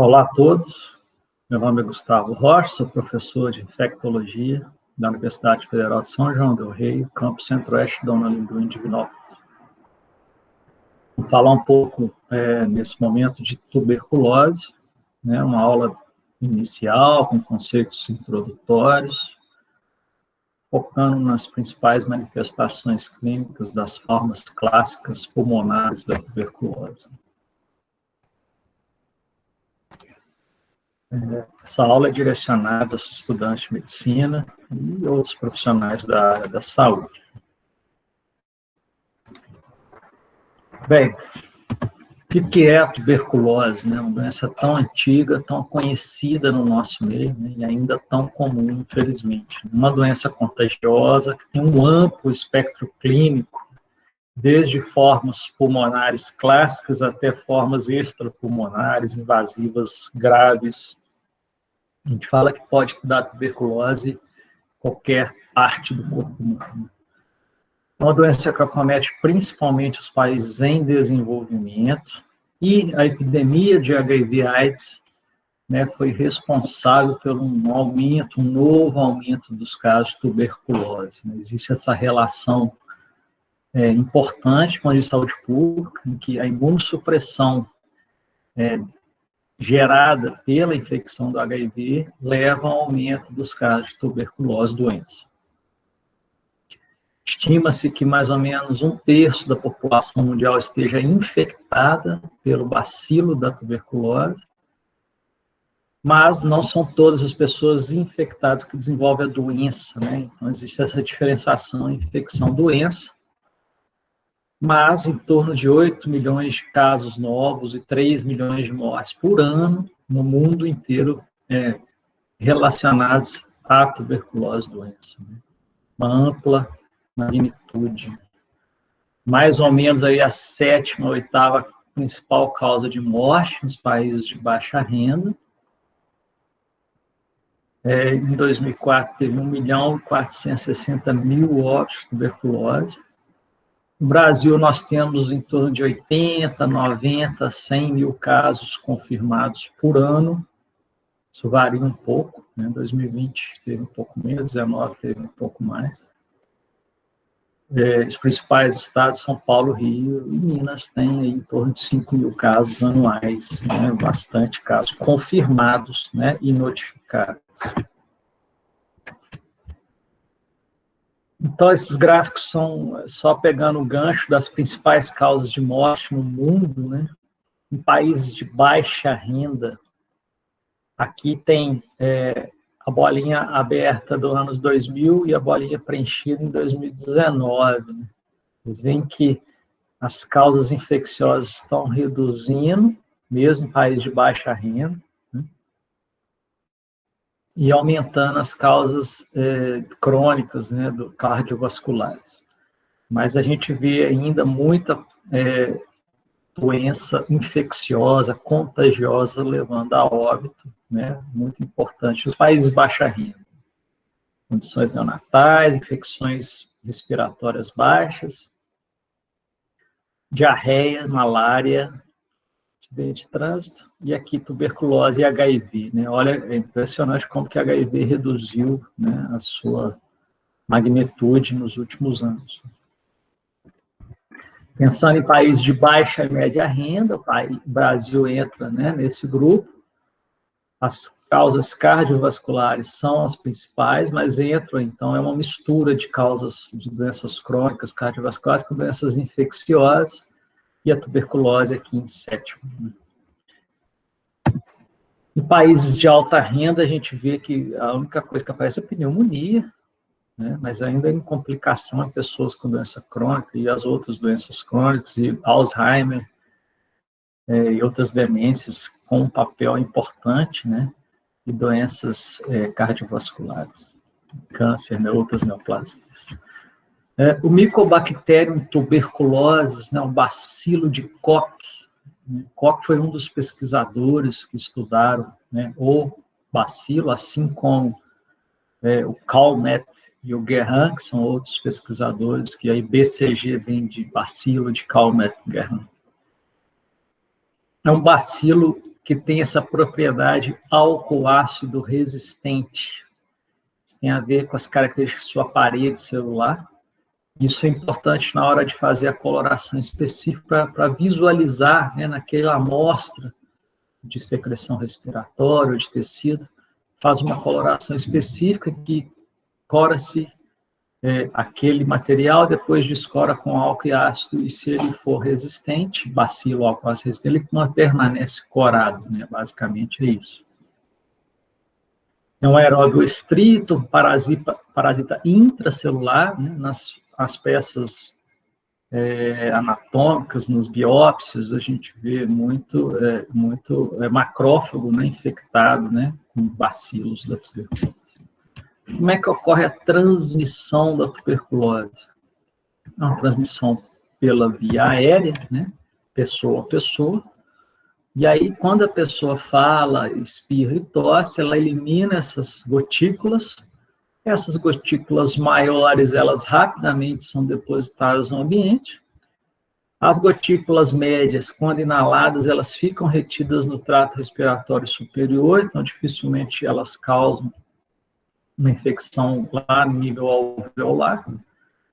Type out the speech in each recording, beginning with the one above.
Olá a todos, meu nome é Gustavo Rocha, sou professor de infectologia da Universidade Federal de São João del Rei, campus Centro-Oeste, Dona Lindu, em Divinópolis. Vou falar um pouco, nesse momento, de tuberculose, né, uma aula inicial, com conceitos introdutórios, focando nas principais manifestações clínicas das formas clássicas pulmonares da tuberculose. Essa aula é direcionada aos estudantes de medicina e outros profissionais da área da saúde. Bem, o que é a tuberculose, né? Uma doença tão antiga, tão conhecida no nosso meio, né? E ainda tão comum, infelizmente. Uma doença contagiosa que tem um amplo espectro clínico, desde formas pulmonares clássicas até formas extrapulmonares, invasivas, graves. A gente fala que pode dar tuberculose em qualquer parte do corpo humano. É uma doença que acomete principalmente os países em desenvolvimento, e a epidemia de HIV/AIDS, né, foi responsável por um novo aumento dos casos de tuberculose. Né? Existe essa relação importante com a de saúde pública, em que a imunossupressão gerada pela infecção do HIV leva ao aumento dos casos de tuberculose doença. Estima-se que mais ou menos 1/3 da população mundial esteja infectada pelo bacilo da tuberculose, mas não são todas as pessoas infectadas que desenvolvem a doença, né? Então, existe essa diferenciação infecção-doença, mas em torno de 8 milhões de casos novos e 3 milhões de mortes por ano no mundo inteiro relacionados à tuberculose doença. Né? Uma ampla magnitude. Mais ou menos aí a 7ª, 8ª principal causa de morte nos países de baixa renda. Em 2004 teve 1.460.000 óbitos de tuberculose. No Brasil, nós temos em torno de 80, 90, 100 mil casos confirmados por ano. Isso varia um pouco. Né? Em 2020 teve um pouco menos, 2019 teve um pouco mais. Os principais estados, São Paulo, Rio e Minas, têm aí em torno de 5 mil casos anuais, né? Bastante casos confirmados, né? E notificados. Então, esses gráficos são só pegando o gancho das principais causas de morte no mundo, né? Em países de baixa renda. Aqui tem a bolinha aberta dos anos 2000 e a bolinha preenchida em 2019. Né? Vocês veem que as causas infecciosas estão reduzindo, mesmo em países de baixa renda, né? E aumentando as causas crônicas, né, cardiovasculares. Mas a gente vê ainda muita doença infecciosa, contagiosa, levando a óbito, né, muito importante nos países de baixa renda. Condições neonatais, infecções respiratórias baixas, diarreia, malária, acidente de trânsito, e aqui tuberculose e HIV. Né? Olha, é impressionante como que a HIV reduziu, né, a sua magnitude nos últimos anos. Pensando em países de baixa e média renda, o Brasil entra, né, nesse grupo. As causas cardiovasculares são as principais, mas entra, então, é uma mistura de causas de doenças crônicas cardiovasculares com doenças infecciosas, e a tuberculose aqui em 7º. Em países de alta renda, a gente vê que a única coisa que aparece é a pneumonia, né? Mas ainda em complicação em pessoas com doença crônica e as outras doenças crônicas, e Alzheimer e outras demências com um papel importante, né? E doenças cardiovasculares, câncer, né? Outras neoplasias. O Mycobacterium tuberculosis, né? O bacilo de Koch. Koch foi um dos pesquisadores que estudaram, né, o bacilo, assim como o Calmette e o Guerin, que são outros pesquisadores, que aí BCG vem de bacilo de Calmette e Guerin. É um bacilo que tem essa propriedade álcool-ácido resistente. Isso tem a ver com as características de sua parede celular. Isso é importante na hora de fazer a coloração específica para visualizar, né, naquela amostra de secreção respiratória ou de tecido, faz uma coloração específica que cora-se aquele material, depois descora com álcool e ácido, e se ele for resistente, bacilo, álcool ácido resistente, ele não permanece corado, né? Basicamente é isso. É um aeróbio estrito, parasita intracelular, né? Nas peças anatômicas, nos biópsias, a gente vê muito macrófago, né? Infectado, né? Com bacilos da tuberculose. Como é que ocorre a transmissão da tuberculose? É uma transmissão pela via aérea, né? Pessoa a pessoa. E aí, quando a pessoa fala, espirra e tosse, ela elimina essas gotículas. Essas gotículas maiores, elas rapidamente são depositadas no ambiente. As gotículas médias, quando inaladas, elas ficam retidas no trato respiratório superior, então dificilmente elas causam uma infecção lá no nível alveolar.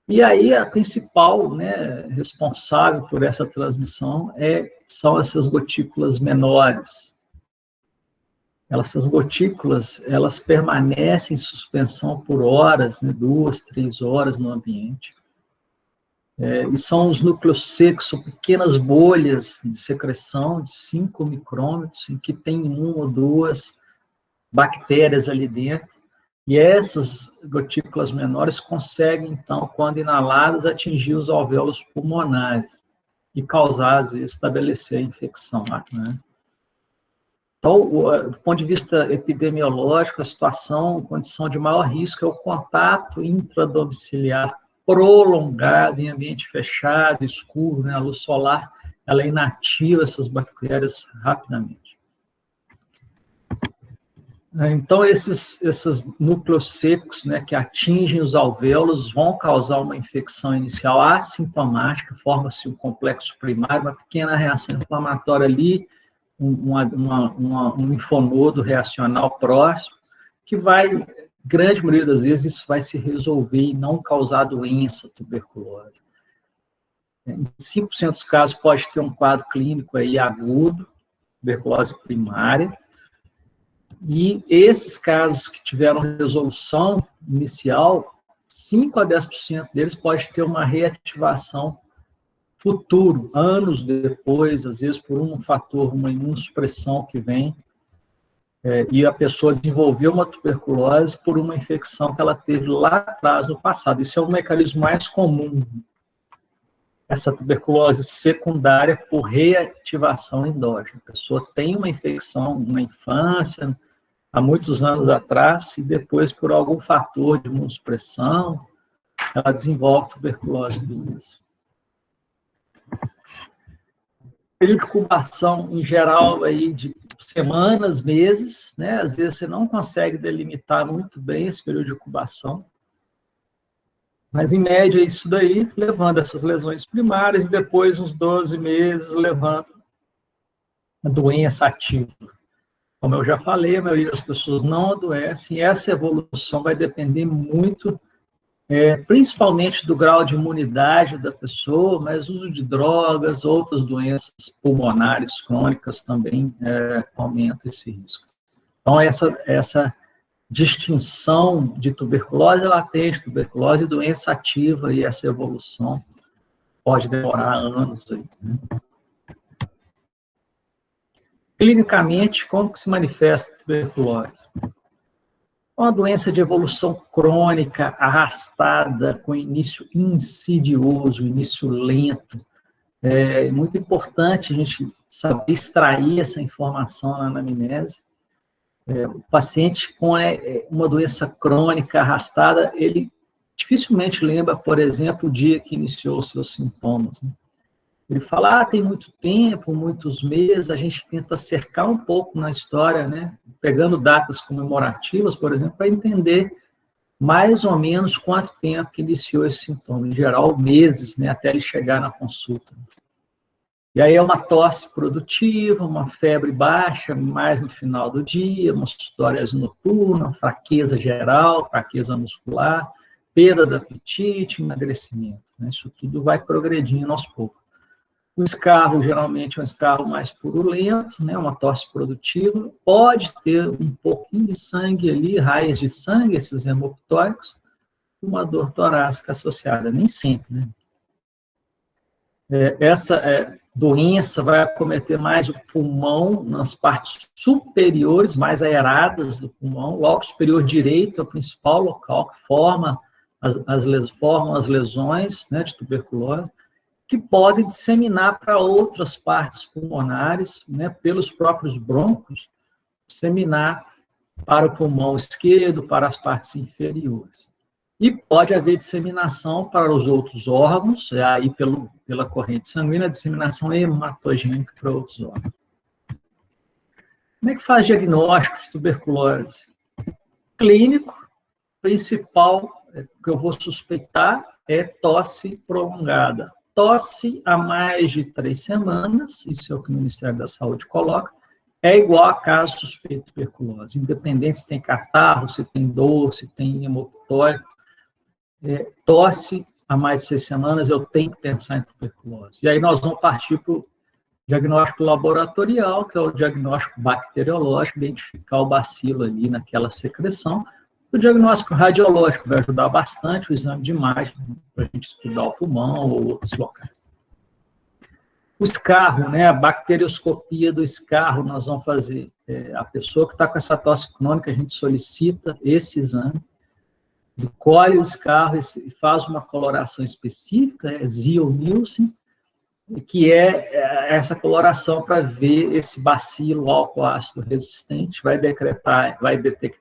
E aí a principal, né, responsável por essa transmissão são essas gotículas menores. Essas gotículas, elas permanecem em suspensão por horas, né, 2, 3 horas no ambiente. E são os núcleos secos, são pequenas bolhas de secreção de 5 micrômetros, em que tem 1 ou 2 bactérias ali dentro. E essas gotículas menores conseguem, então, quando inaladas, atingir os alvéolos pulmonares e causar, às vezes, estabelecer a infecção, né? Então, do ponto de vista epidemiológico, a condição de maior risco é o contato intradomiciliar prolongado em ambiente fechado, escuro, né? A luz solar, ela inativa essas bactérias rapidamente. Então, esses núcleos secos, né, que atingem os alvéolos vão causar uma infecção inicial assintomática, forma-se um complexo primário, uma pequena reação inflamatória ali, um linfonodo reacional próximo, que vai, grande maioria das vezes, isso vai se resolver e não causar doença, tuberculose. Em 5% dos casos pode ter um quadro clínico aí agudo, tuberculose primária. E esses casos que tiveram resolução inicial, 5 a 10% deles pode ter uma reativação futuro, anos depois, às vezes por um fator, uma imunossupressão que vem, e a pessoa desenvolveu uma tuberculose por uma infecção que ela teve lá atrás, no passado. Isso é o mecanismo mais comum, essa tuberculose secundária por reativação endógena. A pessoa tem uma infecção na infância, há muitos anos atrás, e depois, por algum fator de imunossupressão, ela desenvolve tuberculose do início. Período de incubação, em geral, aí de semanas, meses, né? Às vezes você não consegue delimitar muito bem esse período de incubação, mas, em média, isso daí, levando essas lesões primárias, e depois, uns 12 meses, levando a doença ativa. Como eu já falei, a maioria das pessoas não adoecem, e essa evolução vai depender muito, principalmente do grau de imunidade da pessoa, mas uso de drogas, outras doenças pulmonares crônicas também aumentam esse risco. Então, essa distinção de tuberculose latente, tuberculose e doença ativa, e essa evolução pode demorar anos aí, né? Clinicamente, como que se manifesta a tuberculose? Uma doença de evolução crônica, arrastada, com início insidioso, início lento. É muito importante a gente saber extrair essa informação na anamnese. O paciente com uma doença crônica, arrastada, ele dificilmente lembra, por exemplo, o dia que iniciou os seus sintomas, né? Ele fala, tem muito tempo, muitos meses, a gente tenta cercar um pouco na história, né? Pegando datas comemorativas, por exemplo, para entender mais ou menos quanto tempo que iniciou esse sintoma. Em geral, meses, né? Até ele chegar na consulta. E aí é uma tosse produtiva, uma febre baixa, mais no final do dia, uma sudorese noturna, fraqueza geral, fraqueza muscular, perda do apetite, emagrecimento. Né? Isso tudo vai progredindo aos poucos. O escarro, geralmente, é um escarro mais purulento, né? Uma tosse produtiva, pode ter um pouquinho de sangue ali, raias de sangue, esses hemoptóicos, uma dor torácica associada, nem sempre, né? Essa doença vai acometer mais o pulmão nas partes superiores, mais aeradas do pulmão. O lobo superior direito é o principal local que forma as lesões, né, de tuberculose, que podem disseminar para outras partes pulmonares, né, pelos próprios brônquios, disseminar para o pulmão esquerdo, para as partes inferiores. E pode haver disseminação para os outros órgãos, aí pela corrente sanguínea, a disseminação hematogênica para outros órgãos. Como é que faz diagnóstico de tuberculose? Clínico, principal que eu vou suspeitar é tosse prolongada. Tosse há mais de 3 semanas, isso é o que o Ministério da Saúde coloca, é igual a caso suspeito de tuberculose, independente se tem catarro, se tem dor, se tem hemoptóico. Tosse há mais de 6 semanas, eu tenho que pensar em tuberculose. E aí nós vamos partir para o diagnóstico laboratorial, que é o diagnóstico bacteriológico, identificar o bacilo ali naquela secreção. O diagnóstico radiológico vai ajudar bastante, o exame de imagem, para a gente estudar o pulmão ou outros locais. O escarro, né, a bacterioscopia do escarro, nós vamos fazer. A pessoa que está com essa tosse crônica, a gente solicita esse exame, colhe o escarro e faz uma coloração específica, Ziehl-Neelsen, que é essa coloração para ver esse bacilo álcool ácido resistente, vai detectar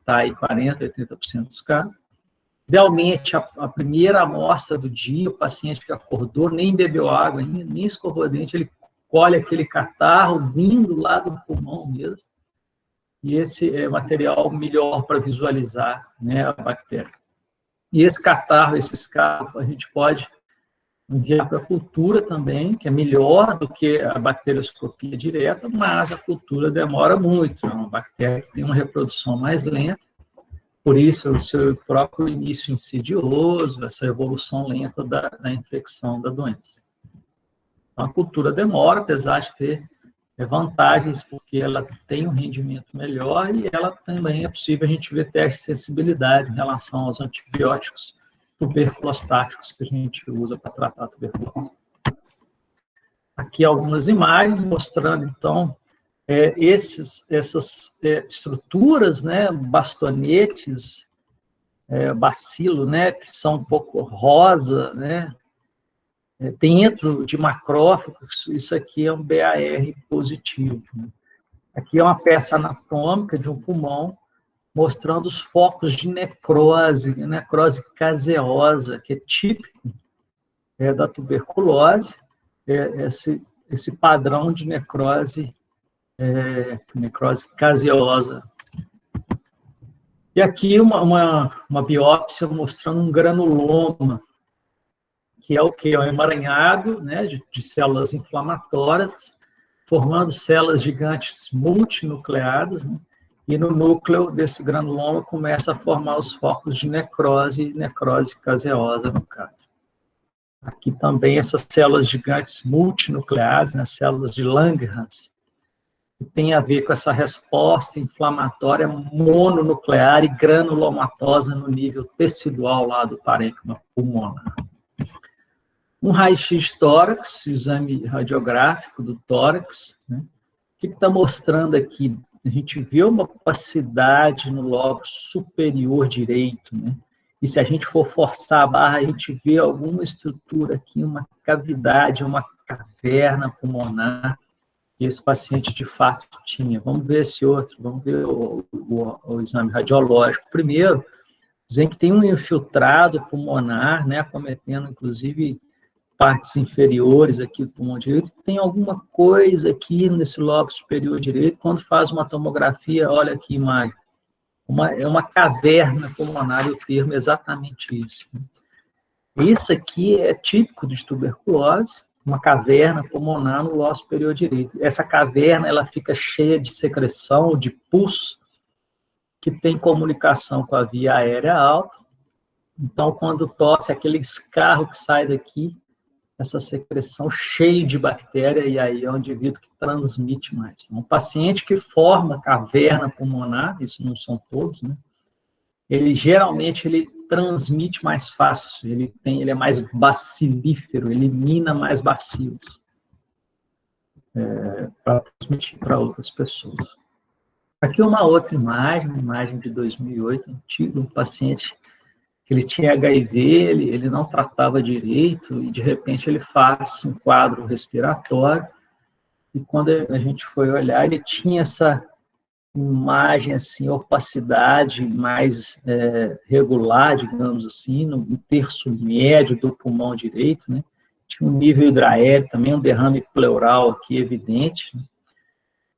aí 40%, 80% dos casos. Idealmente, a primeira amostra do dia, o paciente que acordou, nem bebeu água ainda, nem escovou o dente, ele colhe aquele catarro vindo lá do pulmão mesmo, e esse é material melhor para visualizar, né, a bactéria. E esse catarro, esse escarro, a gente pode enviar para a cultura também, que é melhor do que a bacterioscopia direta, mas a cultura demora muito, é uma bactéria que tem uma reprodução mais lenta, por isso o seu próprio início insidioso, essa evolução lenta da infecção da doença. Então, a cultura demora, apesar de ter vantagens, porque ela tem um rendimento melhor e ela também é possível a gente ver teste de sensibilidade em relação aos antibióticos tuberculostáticos que a gente usa para tratar a tuberculose. Aqui algumas imagens mostrando, então, essas estruturas, né, bastonetes, bacilo, né, que são um pouco rosa, né, dentro de macrófagos, isso aqui é um BAR positivo. Né? Aqui é uma peça anatômica de um pulmão, mostrando os focos de necrose caseosa, que é típico da tuberculose, esse padrão de necrose caseosa. E aqui uma biópsia mostrando um granuloma, que é o que? É um emaranhado, né, de células inflamatórias, formando células gigantes multinucleadas, né, e no núcleo desse granuloma começa a formar os focos de necrose caseosa, no caso. Aqui também essas células gigantes multinucleadas, né, células de Langerhans, que tem a ver com essa resposta inflamatória mononuclear e granulomatosa no nível tecidual lá do parênquima pulmonar. Um raio-x de tórax, o exame radiográfico do tórax, né? O que está mostrando aqui? A gente vê uma opacidade no lobo superior direito, né? E se a gente for forçar a barra, a gente vê alguma estrutura aqui, uma cavidade, uma caverna pulmonar, que esse paciente de fato tinha. Vamos ver esse outro, vamos ver o exame radiológico. Primeiro, vocês veem que tem um infiltrado pulmonar, né, acometendo, inclusive, partes inferiores aqui do pulmão direito, tem alguma coisa aqui nesse lobo superior direito, quando faz uma tomografia, olha aqui a imagem, é uma caverna pulmonar, o termo é exatamente isso. Isso aqui é típico de tuberculose, uma caverna pulmonar no lobo superior direito. Essa caverna, ela fica cheia de secreção, de pus, que tem comunicação com a via aérea alta. Então, quando tosse, aquele escarro que sai daqui, essa secreção cheia de bactéria, e aí é um indivíduo que transmite mais. Um paciente que forma caverna pulmonar, isso não são todos, né? Geralmente ele transmite mais fácil, ele é mais bacilífero, elimina mais bacilos para transmitir para outras pessoas. Aqui uma outra imagem, uma imagem de 2008, antigo, um paciente que ele tinha HIV, ele não tratava direito, e de repente ele faz um quadro respiratório, e quando a gente foi olhar, ele tinha essa imagem, assim, opacidade mais regular, digamos assim, no terço médio do pulmão direito, né? Tinha um nível hidroaéreo também, um derrame pleural aqui evidente, né?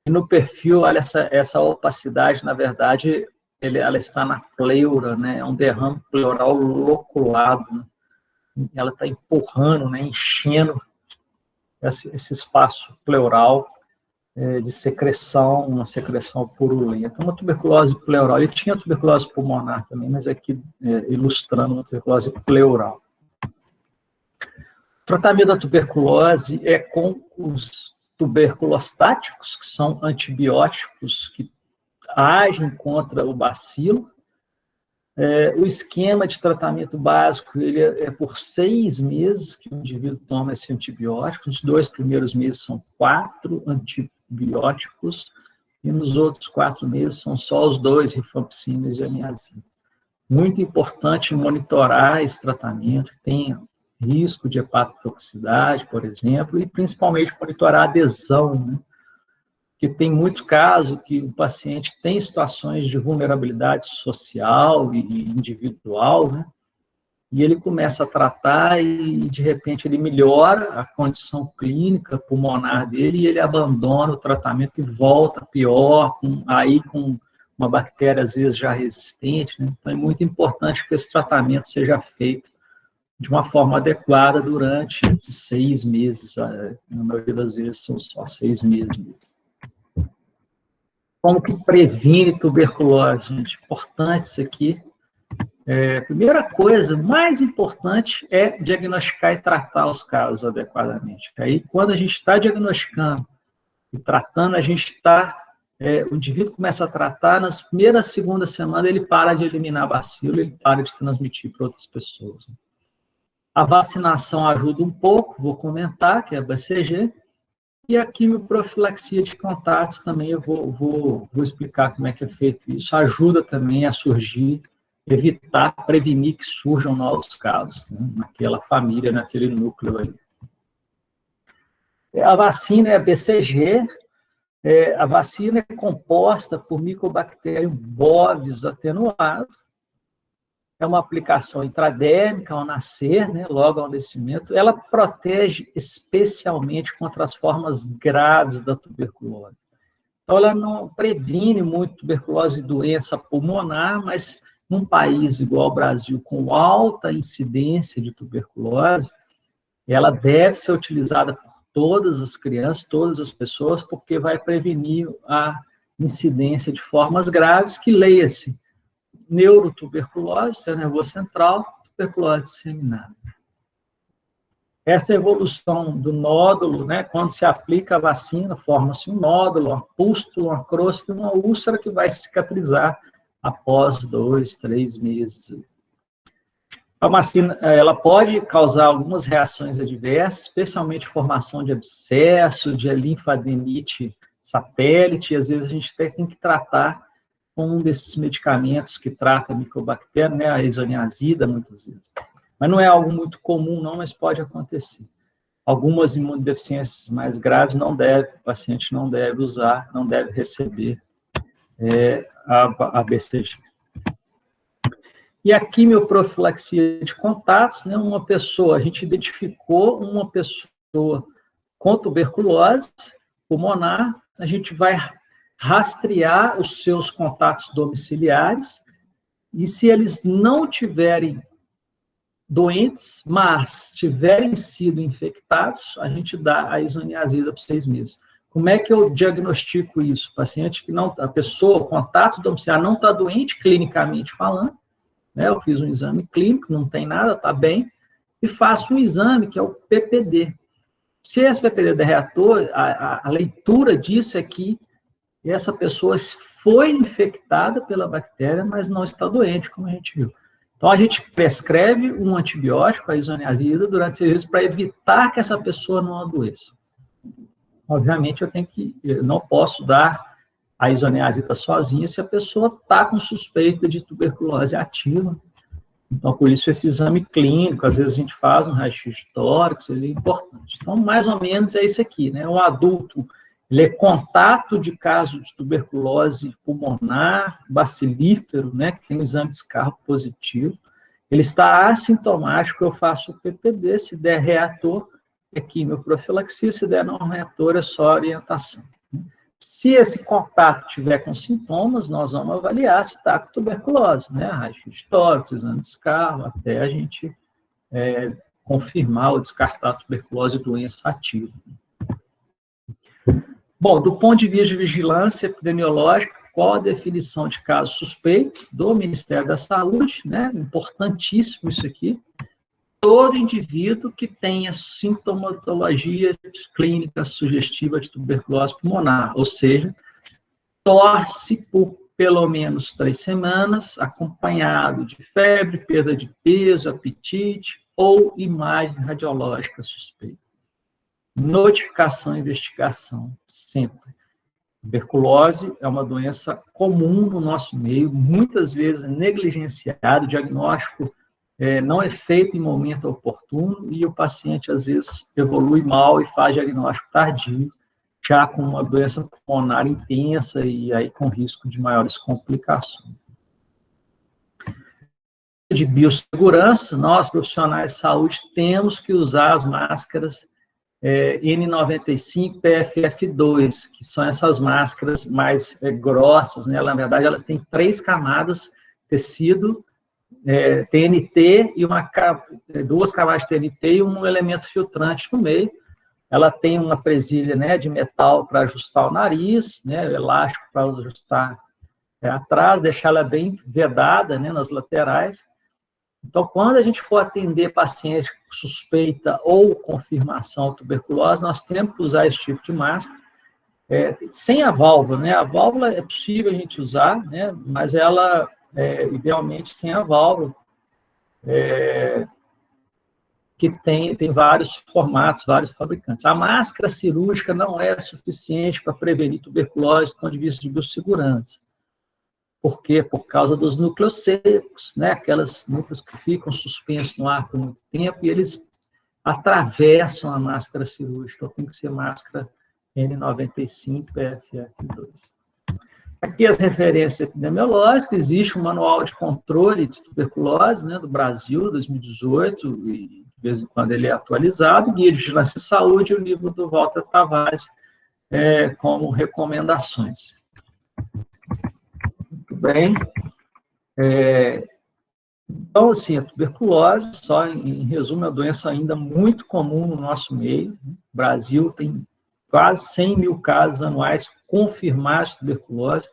E no perfil, olha, essa opacidade, na verdade, ela está na pleura, né? É um derrame pleural loculado, né? Ela está empurrando, né? Enchendo esse espaço pleural de secreção, uma secreção purulenta. Uma tuberculose pleural. Ele tinha tuberculose pulmonar também, mas aqui ilustrando uma tuberculose pleural. O tratamento da tuberculose é com os tuberculostáticos, que são antibióticos que agem contra o bacilo. O esquema de tratamento básico ele é por 6 meses que o indivíduo toma esse antibiótico. Os 2 primeiros meses são 4 antibióticos e nos outros 4 meses são só os 2, rifampicina e isoniazida. Muito importante monitorar esse tratamento, que tem risco de hepatotoxicidade, por exemplo, e principalmente monitorar a adesão, né? Porque tem muito caso que o paciente tem situações de vulnerabilidade social e individual, né? E ele começa a tratar e, de repente, ele melhora a condição clínica pulmonar dele e ele abandona o tratamento e volta pior, com uma bactéria, às vezes, já resistente, né? Então, é muito importante que esse tratamento seja feito de uma forma adequada durante esses 6 meses. Na maioria das vezes, são só 6 meses mesmo. Como que previne tuberculose, gente? Importante isso aqui. Primeira coisa, mais importante é diagnosticar e tratar os casos adequadamente. Aí, quando a gente está diagnosticando e tratando, o indivíduo começa a tratar, nas primeiras, segundas semanas, ele para de eliminar bacilo, ele para de transmitir para outras pessoas. A vacinação ajuda um pouco, vou comentar, que é a BCG, e a quimioprofilaxia de contatos também, eu vou explicar como é que é feito isso, ajuda também a surgir, evitar, prevenir que surjam novos casos, né, naquela família, naquele núcleo ali. A vacina é a BCG, a vacina é composta por Mycobacterium bovis atenuado, é uma aplicação intradérmica ao nascer, né, logo ao nascimento. Ela protege especialmente contra as formas graves da tuberculose. Então, ela não previne muito tuberculose e doença pulmonar, mas num país igual ao Brasil, com alta incidência de tuberculose, ela deve ser utilizada por todas as crianças, todas as pessoas, porque vai prevenir a incidência de formas graves, que leia-se neurotuberculose, sistema nervoso central, tuberculose disseminada. Essa evolução do nódulo, né, quando se aplica a vacina, forma-se um nódulo, uma pústula, uma crosta e uma úlcera que vai cicatrizar após 2, 3 meses. A vacina, ela pode causar algumas reações adversas, especialmente formação de abscesso, de linfadenite satélite, e às vezes a gente tem que tratar com um desses medicamentos que trata a micobactéria, né, a isoniazida, muitas vezes. Mas não é algo muito comum, não, mas pode acontecer. Algumas imunodeficiências mais graves o paciente não deve usar, não deve receber a BCG. E a quimioprofilaxia de contatos, né, a gente identificou uma pessoa com tuberculose pulmonar, a gente vai rastrear os seus contatos domiciliares, e se eles não tiverem doentes, mas tiverem sido infectados, a gente dá a isoniazida por 6 meses. Como é que eu diagnostico isso? O paciente que não, a pessoa, o contato domiciliar não está doente, clinicamente falando, né? Eu fiz um exame clínico, não tem nada, está bem, e faço um exame que é o PPD. Se esse PPD der reator, a leitura disso é que essa pessoa foi infectada pela bactéria, mas não está doente, como a gente viu. Então, a gente prescreve um antibiótico, a isoniazida, durante 6 meses, para evitar que essa pessoa não adoeça. Obviamente, eu não posso dar a isoniazida sozinha se a pessoa está com suspeita de tuberculose ativa. Então, por isso, esse exame clínico, às vezes a gente faz um raio-x de tórax, ele é importante. Então, mais ou menos é isso aqui, né? Um adulto, ele é contato de caso de tuberculose pulmonar, bacilífero, né, que tem um exame de escarro positivo. Ele está assintomático, eu faço o PPD, se der reator, é quimioprofilaxia, se der não reator, é só orientação. Se esse contato tiver com sintomas, nós vamos avaliar se está com tuberculose, né, raio-x de tórax, exame de escarro, até a gente confirmar ou descartar a tuberculose doença ativa. Bom, do ponto de vista de vigilância epidemiológica, qual a definição de caso suspeito do Ministério da Saúde, né? Importantíssimo isso aqui. Todo indivíduo que tenha sintomatologia clínica sugestiva de tuberculose pulmonar, ou seja, tosse por pelo menos 3 semanas, acompanhado de febre, perda de peso, apetite ou imagem radiológica suspeita. Notificação e investigação, sempre. Tuberculose é uma doença comum no nosso meio, muitas vezes negligenciado, o diagnóstico não é feito em momento oportuno e o paciente, às vezes, evolui mal e faz diagnóstico tardio, já com uma doença pulmonar intensa e aí com risco de maiores complicações. De biossegurança, nós, profissionais de saúde, temos que usar as máscaras N95 PFF2, que são essas máscaras mais grossas, né? Na verdade, elas têm 3 camadas, tecido, TNT, e 2 camadas de TNT e um elemento filtrante no meio. Ela tem uma presilha, né, de metal para ajustar o nariz, né, elástico para ajustar atrás, deixar ela bem vedada, né, nas laterais. Então, quando a gente for atender paciente com suspeita ou confirmação de tuberculose, nós temos que usar esse tipo de máscara, sem a válvula, né? A válvula é possível a gente usar, né? Mas ela, idealmente, sem a válvula, que tem vários formatos, vários fabricantes. A máscara cirúrgica não é suficiente para prevenir tuberculose do ponto de vista de biossegurança. Por quê? Por causa dos núcleos secos, né? Aquelas núcleos que ficam suspensos no ar por muito tempo e eles atravessam a máscara cirúrgica. Então, tem que ser máscara N95 PFF2. Aqui as referências epidemiológicas, existe um manual de controle de tuberculose, né, do Brasil, 2018, e de vez em quando ele é atualizado, Guia de Vigilância e Saúde, e o livro do Walter Tavares, como recomendações. Muito bem. Então, assim, a tuberculose, só em resumo, é uma doença ainda muito comum no nosso meio. O Brasil tem quase 100 mil casos anuais confirmados de tuberculose.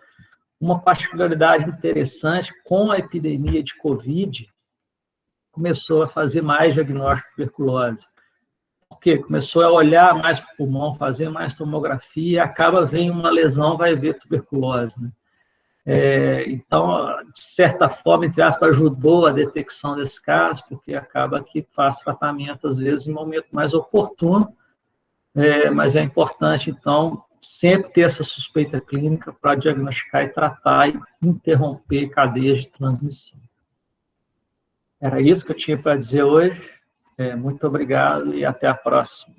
Uma particularidade interessante, com a epidemia de Covid, começou a fazer mais diagnóstico de tuberculose. Por quê? Começou a olhar mais para o pulmão, fazer mais tomografia, acaba vendo uma lesão, vai ver tuberculose, né? Então, de certa forma, entre aspas, ajudou a detecção desse caso, porque acaba que faz tratamento, às vezes, em momento mais oportuno, mas é importante, então, sempre ter essa suspeita clínica para diagnosticar e tratar e interromper cadeias de transmissão. Era isso que eu tinha para dizer hoje. Muito obrigado e até a próxima.